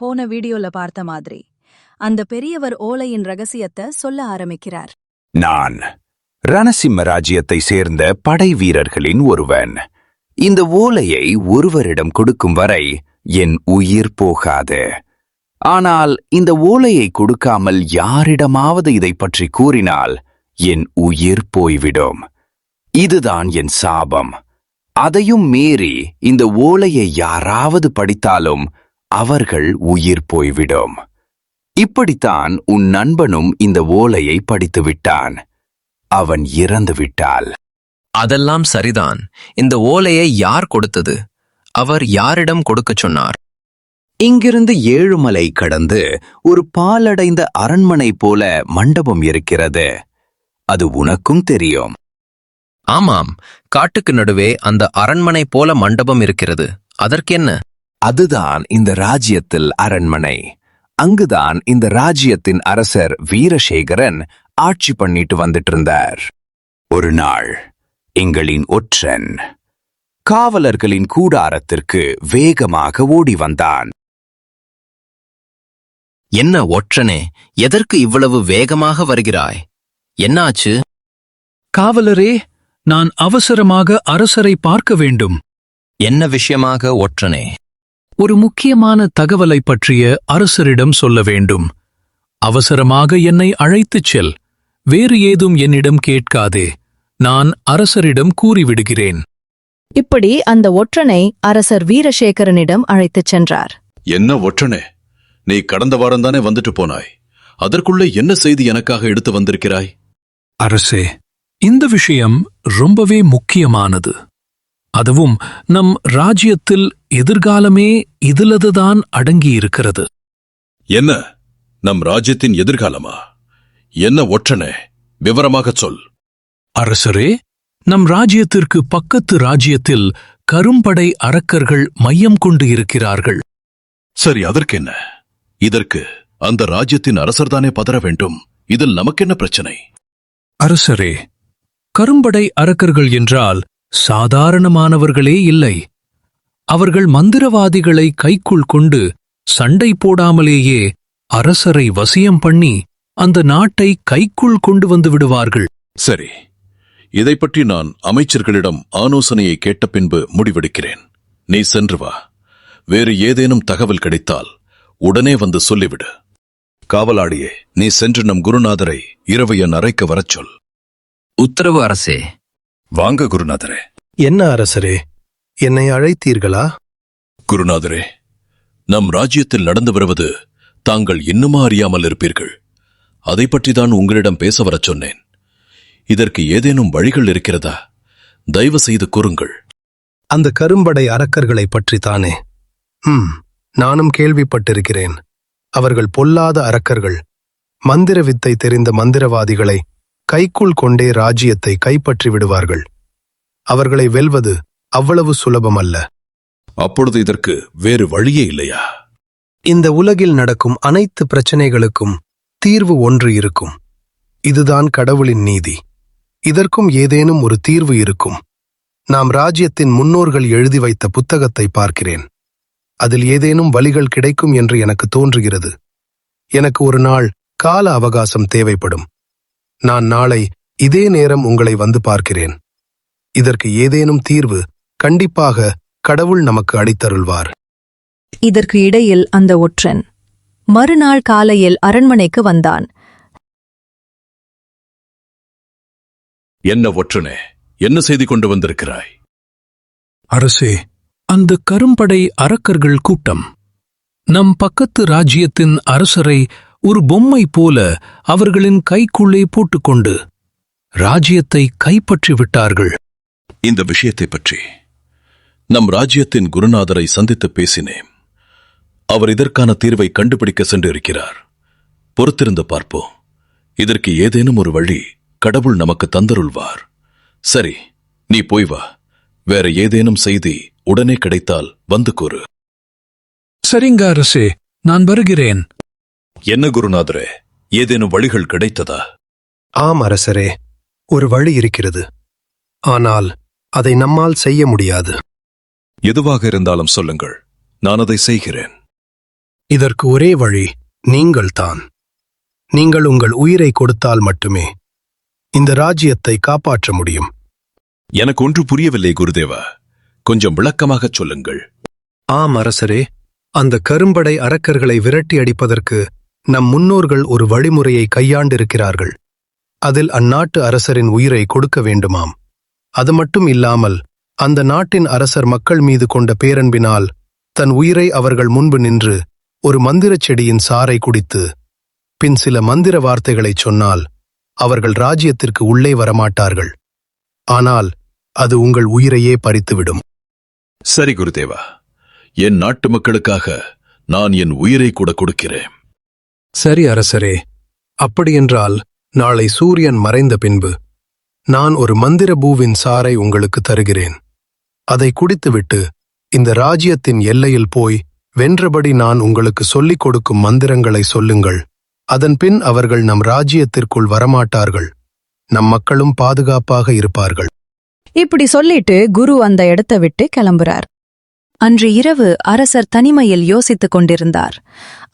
போன வீடியோல பார்த்த மாதிரி அந்த பெரியவர் ஓலையின் ரகசியத்தை சொல்ல ஆரம்பிக்கிறார். நான் ரணசிம்ம ராஜ்யத்தை சேர்ந்த படை வீரர்களின் ஒருவன். இந்த ஓலையை ஒருவரிடம் கொடுக்கும் வரை என் உயிர் போகாது. ஆனால் இந்த ஓலையை கொடுக்காமல் யாரிடமாவது இதை பற்றி கூறினால் என் உயிர் போய்விடும். இதுதான் என் சாபம். அதையும் மீறி இந்த ஓலையை யாராவது படித்தாலும் அவர்கள் உயிர் போய்விடும். இப்படித்தான் உன் நண்பனும் இந்த ஓலையை படித்து விட்டான். அவன் இறந்து விட்டாள். அதெல்லாம் சரிதான். இந்த ஓலையை யார் கொடுத்தது? அவர் யாரிடம் கொடுக்கச் சொன்னார்? இங்கிருந்து 7 மலை கடந்து ஒரு பாலடைந்த அரண்மனை போல மண்டபம் இருக்கிறது. அது உனக்கும் தெரியும். ஆமாம், காட்டுக்கு நடுவே அந்த அரண்மனை போல மண்டபம் இருக்கிறது. அதற்கென்ன? அதுதான் இந்த ராஜ்யத்தில் அரண்மனை. அங்குதான் இந்த ராஜ்யத்தின் அரசர் வீரசேகரன் ஆட்சி பண்ணிட்டு வந்துட்டு இருந்தார். ஒரு நாள் எங்களின் ஒற்றன் காவலர்களின் கூடாரத்திற்கு வேகமாக ஓடி வந்தான். என்ன ஒற்றனே, எதற்கு இவ்வளவு வேகமாக வருகிறாய்? என்னாச்சு? காவலரே, நான் அவசரமாக அரசரை பார்க்க வேண்டும். என்ன விஷயமாக ஒற்றனே? ஒரு முக்கியமான தகவலை பற்றிய அரசரிடம் சொல்ல வேண்டும். அவசரமாக என்னை அழைத்துச் செல். வேறு ஏதும் என்னிடம் கேட்காதே. நான் அரசரிடம் கூறிவிடுகிறேன். இப்படி அந்த ஒற்றனை அரசர் வீரசேகரனிடம் அழைத்துச் சென்றார். என்ன ஒற்றனே, நீ கடந்த வாரம்தானே வந்துட்டு போனாய். அதற்குள்ளே என்ன செய்தி எனக்காக எடுத்து வந்திருக்கிறாய்? அரசே, இந்த விஷயம் ரொம்பவே முக்கியமானது. அதுவும் நம் ராஜ்யத்தில் எதிர்காலமே இதிலதுதான் அடங்கியிருக்கிறது. என்ன, நம் ராஜ்யத்தின் எதிர்காலமா? என்ன ஒற்றனே, விவரமாகச் சொல். அரசரே, நம் ராஜ்யத்திற்கு பக்கத்து ராஜ்யத்தில் கரும்படை அரக்கர்கள் மையம் கொண்டு இருக்கிறார்கள். சரி, அதற்கென்ன? இதற்கு அந்த ராஜ்யத்தின் அரசர்தானே பதற வேண்டும். இதில் நமக்கென்ன பிரச்சனை? அரசரே, கரும்படை அரக்கர்கள் என்றால் சாதாரணமானவர்களே இல்லை. அவர்கள் மந்திரவாதிகளை கைக்குள் கொண்டு சண்டை போடாமலேயே அரசரை வசியம் பண்ணி அந்த நாட்டை கைக்குள் கொண்டு வந்து விடுவார்கள். சரி, இதை பற்றி நான் அமைச்சர்களிடம் ஆலோசனையை கேட்ட பின்பு முடிவெடுக்கிறேன். நீ சென்று வா. வேறு ஏதேனும் தகவல் கிடைத்தால் உடனே வந்து சொல்லிவிடு. காவலாளியே, நீ சென்று நம் குருநாதரை இரவு என் அறைக்கு வரச் சொல். உத்தரவு அரசே. வாங்க குருநாதரே. என்ன அரசரே, என்னை அழைத்தீர்களா? குருநாதரே, நம் ராஜ்யத்தில் நடந்து வருவது தாங்கள் இன்னுமா அறியாமல் இருப்பீர்கள். அதை பற்றிதான் உங்களிடம் பேச வரச் சொன்னேன். இதற்கு ஏதேனும் வழிகள் இருக்கிறதா? தயவு செய்து கூறுங்கள். அந்த கரும்படை அரக்கர்களை பற்றித்தானே? நானும் கேள்விப்பட்டிருக்கிறேன். அவர்கள் பொல்லாத அரக்கர்கள். மந்திர வித்தை தெரிந்த மந்திரவாதிகளை கைக்குள் கொண்டே ராஜ்யத்தை கைப்பற்றி விடுவார்கள். அவர்களை வெல்வது அவ்வளவு சுலபமல்ல. அப்பொழுது இதற்கு வேறு வழியே இல்லையா? இந்த உலகில் நடக்கும் அனைத்து பிரச்சனைகளுக்கும் தீர்வு ஒன்று இருக்கும். இதுதான் கடவுளின் நீதி. இதற்கும் ஏதேனும் ஒரு தீர்வு இருக்கும். நாம் ராஜ்யத்தின் முன்னோர்கள் எழுதி வைத்த புத்தகத்தை பார்க்கிறேன். அதில் ஏதேனும் வழிகள் கிடைக்கும் என்று எனக்கு தோன்றுகிறது. எனக்கு ஒரு நாள் கால அவகாசம் தேவைப்படும். நான் நாளை இதே நேரம் உங்களை வந்து பார்க்கிறேன். இதற்கு ஏதேனும் தீர்வு கண்டிப்பாக கடவுள் நமக்கு அளித்தருள்வார். இதற்கு இடையில் அந்த ஒற்றன் மறுநாள் காலையில் அரண்மனைக்கு வந்தான். என்ன ஒற்றனே, என்ன செய்தி கொண்டு வந்திருக்கிறாய்? அரசே, அந்த கரும்படை அரக்கர்கள் கூட்டம் நம் பக்கத்து ராஜ்யத்தின் அரசரை ஒரு பொம்மை போல அவர்களின் கைக்குள்ளே போட்டுக்கொண்டு ராஜ்யத்தை கைப்பற்றி விட்டார்கள். இந்த விஷயத்தை பற்றி நம் ராஜ்யத்தின் குருநாதரை சந்தித்து பேசினேன். அவர் இதற்கான தீர்வை கண்டுபிடிக்க சென்றிருக்கிறார். பொறுத்திருந்து பார்ப்போம். இதற்கு ஏதேனும் ஒரு வழி கடவுள் நமக்கு தந்தருள்வார். சரி, நீ போய் வா. வேற ஏதேனும் செய்தி உடனே கிடைத்தால் வந்து கூறு. சரிங்க அரசே, நான் வருகிறேன். என்ன குருநாதரே, ஏதேனும் வழிகள் கிடைத்ததா? ஆம் அரசரே, ஒரு வழி இருக்கிறது. ஆனால் அதை நம்மால் செய்ய முடியாது. எதுவாக இருந்தாலும் சொல்லுங்கள், நான் அதை செய்கிறேன். இதற்கு ஒரே வழி நீங்கள்தான். நீங்கள் உங்கள் உயிரை கொடுத்தால் மட்டுமே இந்த ராஜ்யத்தை காப்பாற்ற முடியும். எனக்கு ஒன்று புரியவில்லை குருதேவா, கொஞ்சம் விளக்கமாகச் சொல்லுங்கள். ஆம் அரசரே, அந்த கரும்படை அரக்கர்களை விரட்டி அடிப்பதற்கு நம் முன்னோர்கள் ஒரு வழிமுறையை கையாண்டிருக்கிறார்கள். அதில் அந்நாட்டு அரசரின் உயிரை கொடுக்க வேண்டுமாம். அது மட்டும் இல்லாமல் அந்த நாட்டின் அரசர் மக்கள் மீது கொண்ட பேரன்பினால் தன் உயிரை அவர்கள் முன்பு நின்று ஒரு மந்திரச் செடியின் சாறை குடித்து பின் சில மந்திர வார்த்தைகளைச் சொன்னால் அவர்கள் ராஜ்யத்திற்கு உள்ளே வரமாட்டார்கள். ஆனால் அது உங்கள் உயிரையே பறித்துவிடும். சரி குருதேவா, என் நாட்டு மக்களுக்காக நான் என் உயிரை கூட கொடுக்கிறேன். சரி அரசரே, அப்படியென்றால் நாளை சூரியன் மறைந்த பின்பு நான் ஒரு மந்திர பூவின் சாறை உங்களுக்கு தருகிறேன். அதை குடித்துவிட்டு இந்த ராஜ்யத்தின் எல்லையில் போய் வென்றபடி நான் உங்களுக்கு சொல்லிக் கொடுக்கும் மந்திரங்களை சொல்லுங்கள். அதன்பின் அவர்கள் நம் ராஜ்யத்திற்குள் வரமாட்டார்கள். நம் மக்களும் பாதுகாப்பாக இருப்பார்கள். இப்படி சொல்லிட்டு குரு அந்த இடத்தை விட்டு கிளம்புறார். அன்று இரவு அரசர் தனிமையில் யோசித்துக் கொண்டிருந்தார்.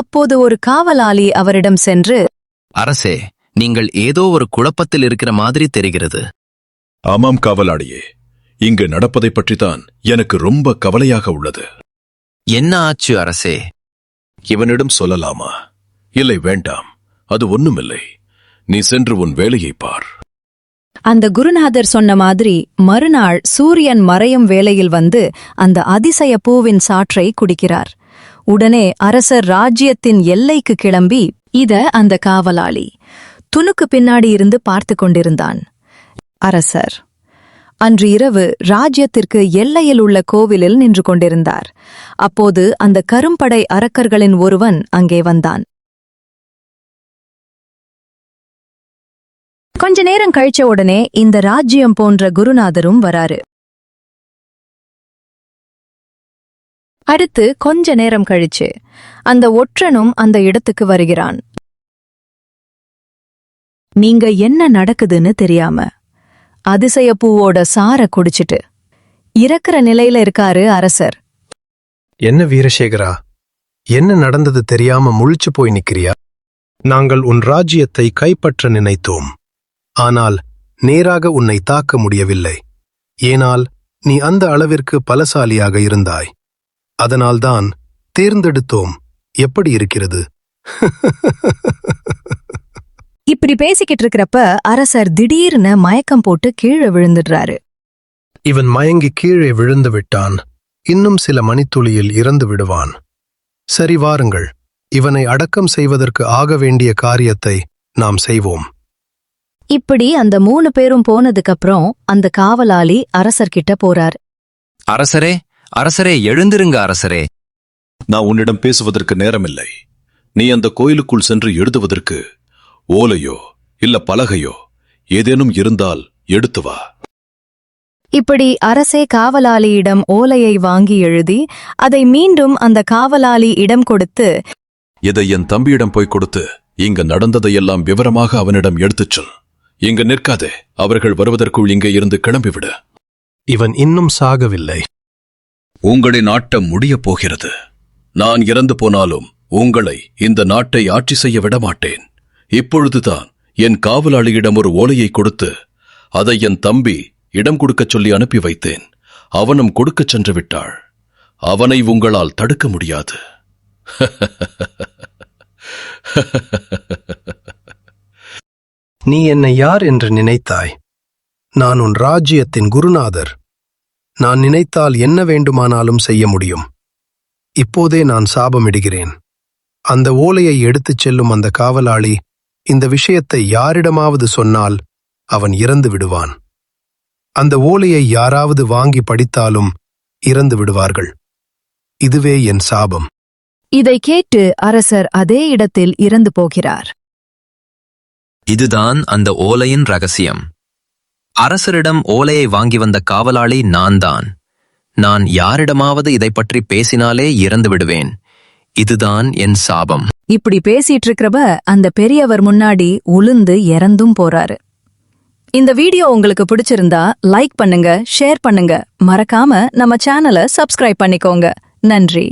அப்போது ஒரு காவலாளி அவரிடம் சென்று, அரசே, நீங்கள் ஏதோ ஒரு குழப்பத்தில் இருக்கிற மாதிரி தெரிகிறது. ஆமாம் காவலாளியே, இங்கு நடப்பதைப் பற்றித்தான் எனக்கு ரொம்ப கவலையாக உள்ளது. என்ன ஆச்சு அரசே? இவனிடம் சொல்லலாமா? இல்லை, வேண்டாம். அது ஒண்ணுமில்லை. நீ சென்று உன் வேலையை பார். அந்த குருநாதர் சொன்ன மாதிரி மறுநாள் சூரியன் மறையும் வேளையில் வந்து அந்த அதிசய பூவின் சாற்றை குடிக்கிறார். உடனே அரசர் ராஜ்யத்தின் எல்லைக்கு கிளம்பி அந்த காவலாளி துணுக்கு பின்னாடி இருந்து பார்த்து கொண்டிருந்தான். அரசர் அன்று இரவு ராஜ்யத்திற்கு எல்லையில் உள்ள கோவிலில் நின்று கொண்டிருந்தார். அப்போது அந்த கரும்படை அரக்கர்களின் ஒருவன் அங்கே வந்தான். கொஞ்ச நேரம் கழிச்ச உடனே இந்த ராஜ்யம் போன்ற குருநாதரும் வராரு. அடுத்து கொஞ்ச நேரம் கழிச்சு அந்த ஒற்றனும் அந்த இடத்துக்கு வருகிறான். நீங்க என்ன நடக்குதுன்னு தெரியாம அதிசய பூவோட சார குடிச்சிட்டு இறக்குற நிலையில இருக்காரு அரசர். என்ன வீரசேகரா, என்ன நடந்தது தெரியாம முழிச்சு போய் நிக்கிறியா? நாங்கள் உன் ராஜ்யத்தை கைப்பற்ற நினைத்தோம். ஆனால் நேராக உன்னை தாக்க முடியவில்லை. ஏனால் நீ அந்த அளவிற்கு பலசாலியாக இருந்தாய். அதனால்தான் தேர்ந்தெடுத்தோம். எப்படி இருக்கிறது? இப்படி பேசிக்கிட்டு இருக்கிறப்ப அரசர் திடீர்னு மயக்கம் போட்டு கீழே விழுந்துடுறாரு. இவன் மயங்கி கீழே விழுந்து விட்டான். இன்னும் சில மணித்துளியில் இறந்து விடுவான். சரி, வாருங்கள். இவனை அடக்கம் செய்வதற்கு ஆக வேண்டிய காரியத்தை நாம் செய்வோம். இப்படி அந்த 3 பேரும் போனதுக்கப்புறம் அந்த காவலாளி அரசர்கிட்ட போறார். அரசரே, அரசரே, எழுந்திருங்க அரசரே. நான் உன்னிடம் பேசுவதற்கு நேரமில்லை. நீ அந்த கோயிலுக்குள் சென்று எழுதுவதற்கு ஓலையோ இல்ல பலகையோ ஏதேனும் இருந்தால் எடுத்து வா. இப்படி அரசே காவலாளியிடம் ஓலையை வாங்கி எழுதி அதை மீண்டும் அந்த காவலாளி இடம் கொடுத்து, இதை என் தம்பியிடம் போய் கொடுத்து இங்க நடந்ததையெல்லாம் விவரமாக அவனிடம் எடுத்துச் சொல். இங்க நிற்காதே. அவர்கள் வருவதற்குள் இங்கே இருந்து கிளம்பிவிடு. இவன் இன்னும் சாகவில்லை. உங்களின் ஆட்டம் முடியப் போகிறது. நான் இறந்து போனாலும் உங்களை இந்த நாட்டை ஆட்சி செய்ய விடமாட்டேன். இப்பொழுதுதான் என் காவலாளியிடம் ஒரு ஓலையை கொடுத்து அதை என் தம்பி இடம் கொடுக்கச் சொல்லி அனுப்பி வைத்தேன். அவனும் கொடுக்கச் சென்று விட்டாள். அவனை உங்களால் தடுக்க முடியாது. நீ என்னை யார் என்று நினைத்தாய்? நான் உன் ராஜ்யத்தின் குருநாதர். நான் நினைத்தால் என்ன வேண்டுமானாலும் செய்ய முடியும். இப்போதே நான் சாபமிடுகிறேன். அந்த ஓலையை எடுத்துச் செல்லும் அந்த காவலாளி இந்த விஷயத்தை யாரிடமாவது சொன்னால் அவன் இறந்து விடுவான். அந்த ஓலையை யாராவது வாங்கி படித்தாலும் இறந்து விடுவார்கள். இதுவே என் சாபம். இதை கேட்டு அரசர் அதே இடத்தில் இறந்து போகிறார். இதுதான் அந்த ஓலையின் ரகசியம். அரசரிடம் ஓலையை வாங்கி வந்த காவலாளி நான்தான். நான் யாரிடமாவது இதை பற்றி பேசினாலே இறந்து விடுவேன். இதுதான் என் சாபம். இப்படி பேசிட்டு இருக்கிறப்ப அந்த பெரியவர் முன்னாடி உளுந்து இறந்தும் போறாரு. இந்த வீடியோ உங்களுக்கு பிடிச்சிருந்தா லைக் பண்ணுங்க, ஷேர் பண்ணுங்க, மறக்காம நம்ம சேனலை சப்ஸ்கிரைப் பண்ணிக்கோங்க. நன்றி.